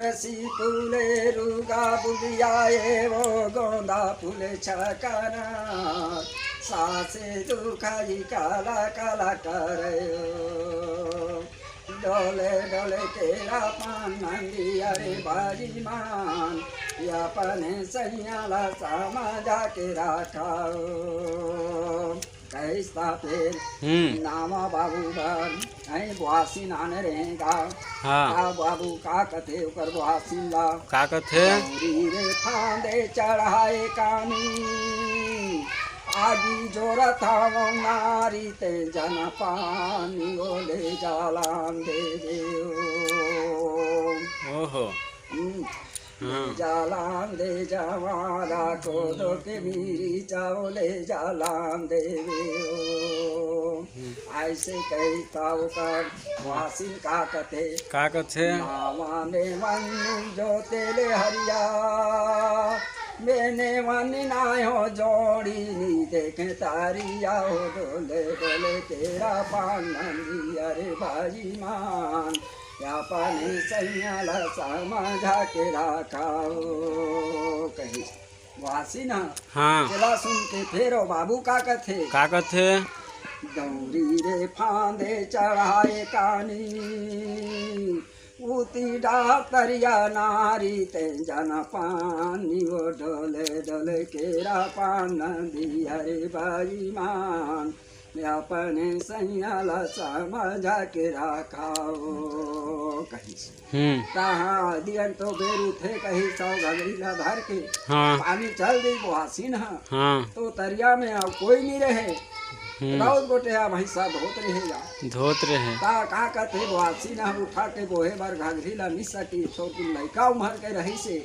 रसी फूले रुगा बुलियाए वो गोंदा फूल छकना सासे दुखाई काला काला करयो डोले डोले केरा पान नंदी अरे बाजी मान या पने सैयाला सामा जाके राखाओ कैसा फिर नामा बाबू बन ऐ बुआसी नाने रहेगा हाँ बाबू का कथे ऊपर बुआसी ला का कथे रे फांदे चढ़ाए कानी आगी जोरा था नारी ते जन पानी ओले जालान दे ओहो जालान दे जवारा को दो के मीरी चावले जालान दे ऐसे कहता कर वासिन का कथे माने मन जो तेले हरिया मैंने मन नायो जोड़ी नी देखे तारिया हो डोले डोले तेरा पान नंदी अरे बाजी मान या पानी सैयाला समझा के राखाओ कही वासी ना हाँ चला सुन के फेरो बाबू का कथे गौरी रे फांदे चढ़ाए कानी उती डातरिया नारी ते जन पानी वो डोले डोले केरा पान दिया रे बाई मान अपने सैयाला समझा के राखाओ कही कहाँ दियन तो बेरू थे कही सौ घगरीला धर के पानी चल दी बुआसी ना तो तरिया में अब कोई नहीं रहे राउत गोटे भैंसा धोत रहे का कहते बुआसी ना उठा के गोहे बार घाघरीला मिस सकी छोटी लड़का उमर के रही से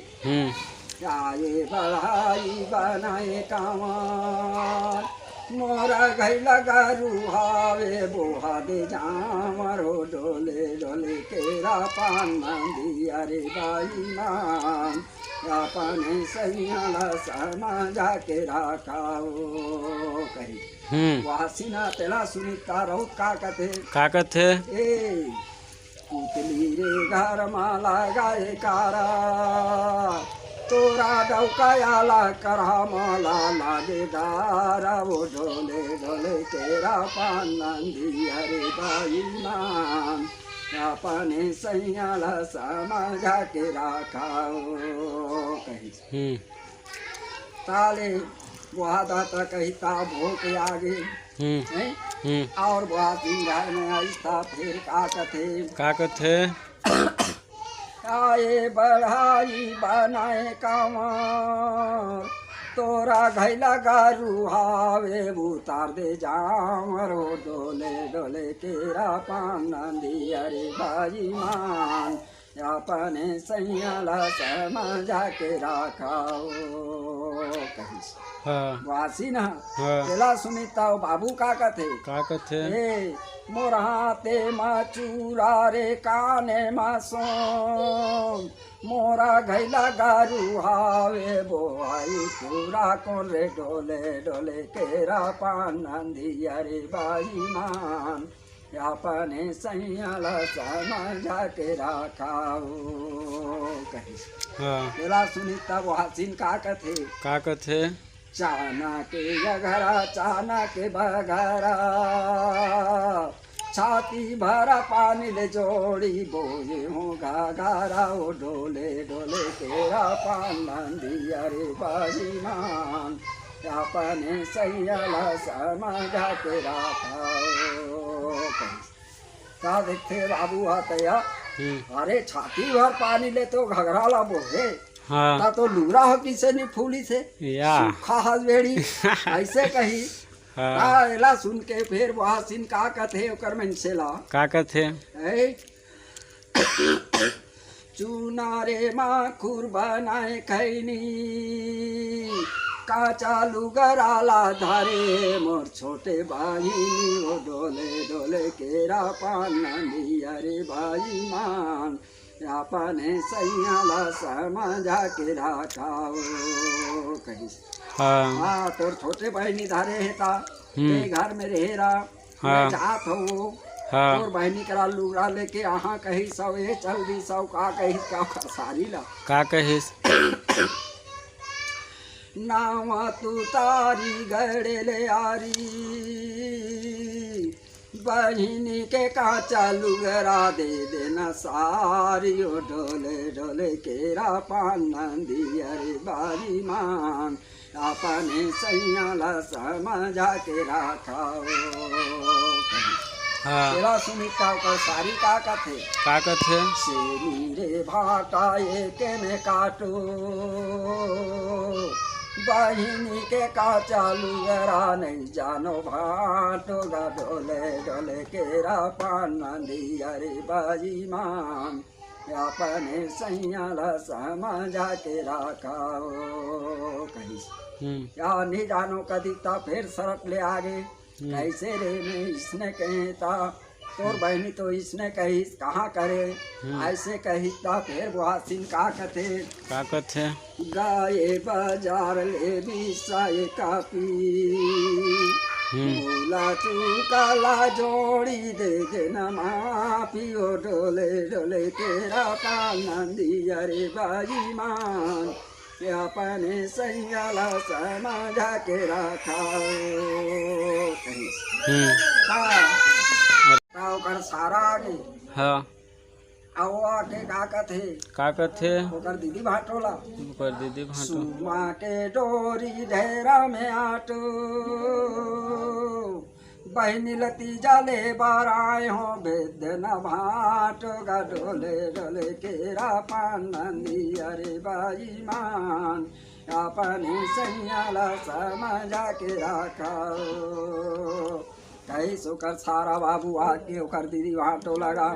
आए बढ़ाई बनाए कांवर मोरा घैला गारू हावे बोहा दे जामरो डोले डोले केरा पान दिया रे बाई मान अपने सैयाला समझा के राखाओ कही वासिना तेला सुनीता रहुत का कथे ए पुतली रे घर माला गाए कारा तोरा डौकायाला करा माला लागे दारा वो डोले डोले तेरा पान नंदी अरे बाई मान अपने सैयाला समझा के राखाओ कही ताले बुआ दाता कहता भो के आगे और बुआ घर में आइस्ता फिर का कथे आए बढ़ाई बनाए कांवर तोरा घैला गारू हावे उतार दे जामरो डोले डोले केरा पान दिया रे बाजी मान अपने सैयाला समझा के राखाओ कही वासी ना तेला सुनीता बाबू का कथे मोर हाथे मा चूरा रे काने मा सोन मोरा घैला गारू हावे बोआई चूरा कौन रे डोले डोले केरा पान दिया रे बाई मान अपने सैयाला समझा के राखाओ कही तेला सुनीता वासिन का कथे चाना के घरा चाना के बघरा छाती भरा पानी ले जोड़ी बोए हो घाघरा ओ डोले डोले तेरा पान दिया रे बाजी मान अपने सैयाला समझा के राखाओ का देखते बाबू आतया अरे छाती भर पानी ले तो घघरा ला बोहे ता तो लूरा हो किसे नहीं फूली से सूखा हसबेड़ी ऐसे कही एला सुन के फिर वासिन का कथे ओकर मन से ला का कथे चूना रे माखुर बनाए खैनी काचा लुगराला धारे मोर छोटे बाहिनी ओ डोले डोले केरा पान दिया रे बाई मान अपने सैयाला समझा के राखाओ कही हाँ तोर छोटे बहनी धारे हेता घर में रहेरा जात हो हाँ तोर बहनी करा लुगड़ा लेके आहा कही सौ ये चल दी सौ का कही का सारी ला का कहिस नावा तू तारी गड़े ले आरी बहिनी के काचा लुगरा दे देना सारी ओ डोले डोले केरा पान नंदी अरे बारी मान अपने सैयाला समझा के रखाओ। हाँ तेरा सुनीता का सारी का कथे का कथे से नीरे भाटा एक में काटो बहिनी के का चालू गरा नहीं जानो भाटो गा डोले डोले केरा पान नंदी अरे बाजी मान अपने सैयाला समझा के रखाओ। कहीं या नहीं जानो कदीता फिर सड़क ले आगे कैसे रे में इसने कहता तोर बहनी तो इसने कही कहाँ करे ऐसे कहता फिर बुहासिन का कथे गाये बाजार ले बिसाए कापी भूला चूका ला जोड़ी दे देना माफी ओ डोले डोले तेरा पान नंदी अरे बाजी मान अपने सैयाला समझा के रखाओ। कर सारा आगे हाँ आओ आके का कथे ओकर दीदी भाटोला सुमा के डोरी ढेरा में आटो बहनी लतीजा ले बार आए हो भेद न भाटो गा डोले डोले केरा पान नंदी अरे बाई मान अपने सैयाला समझा के रखाओ। कही सोकर सारा बाबू आके ओकर दीदी भाटो लगा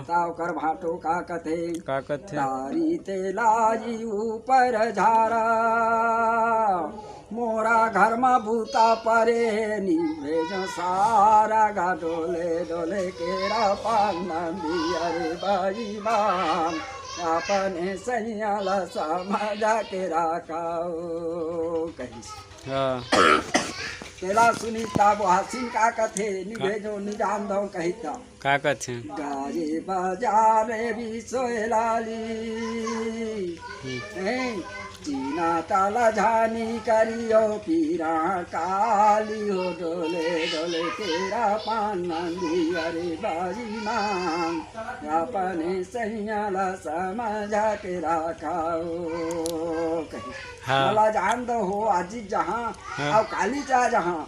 ता ओकर भाटो का कथे तारी तेलाई ऊपर झारा मोरा घर में भूता परे निभे जो सारा गा डोले डोले केरा पान नंदी अरे बाई मान अपने सैयाला समझा के रखाओ। कही तेरा सुनीता बुहासिन का कथे निभे जो निजान दो कहता का कथे गाजे बाजारे भी सोलाली चीना ताला झानी करियो पीरा काली हो डोले डोले तेरा पान नंदी अरे बाजी मान अपने सैयाला समझा के रखाओ। कही जान दो हो आजी जहाँ और काली चा जहाँ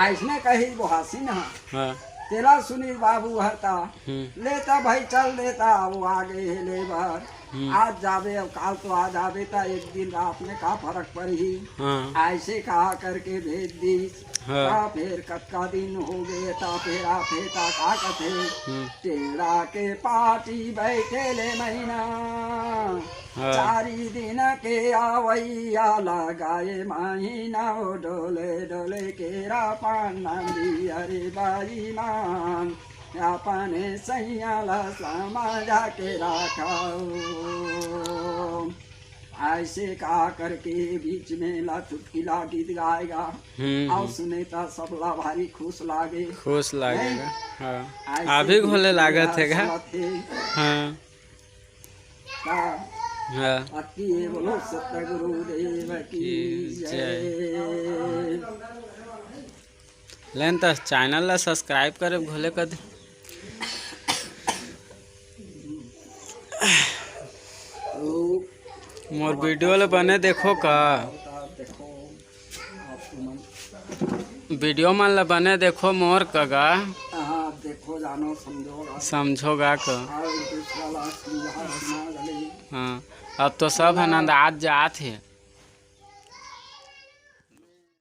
ऐसने कही बुहासिन तेरा सुनील बाबू हता लेता भाई चल देता वो आगे ले बार आज जावे अब काल तो आ जावे ता एक दिन रात में का फर्क पड़ी ऐसे कहा करके भेज दी फिर कत्का दिन हो गए ता फिर फेता का कथे टेढ़ा के पार्टी बैठे ले महीना चारी दिन के आवैया लगाए महीना ओ डोले डोले केरा पान नंदी अरे बाई मान अपने सैयाला समझा के रखाओ। ऐसे कहा करके बीच में ला चुटकिला गीत गाएगा और सुनेता सबला भारी खुश लागेगा हाँ अभी घोले लागत है हाँ अति बोलो सतगुरुदेव की जय। लेन तो चैनल ला सब्सक्राइब करे भूले कद मोर वीडियो ला बने देखो का वीडियो मन ला बने देखो मोर कगा देखो जानो समझोगा का हाँ अब तो सब आनंद आज जात है।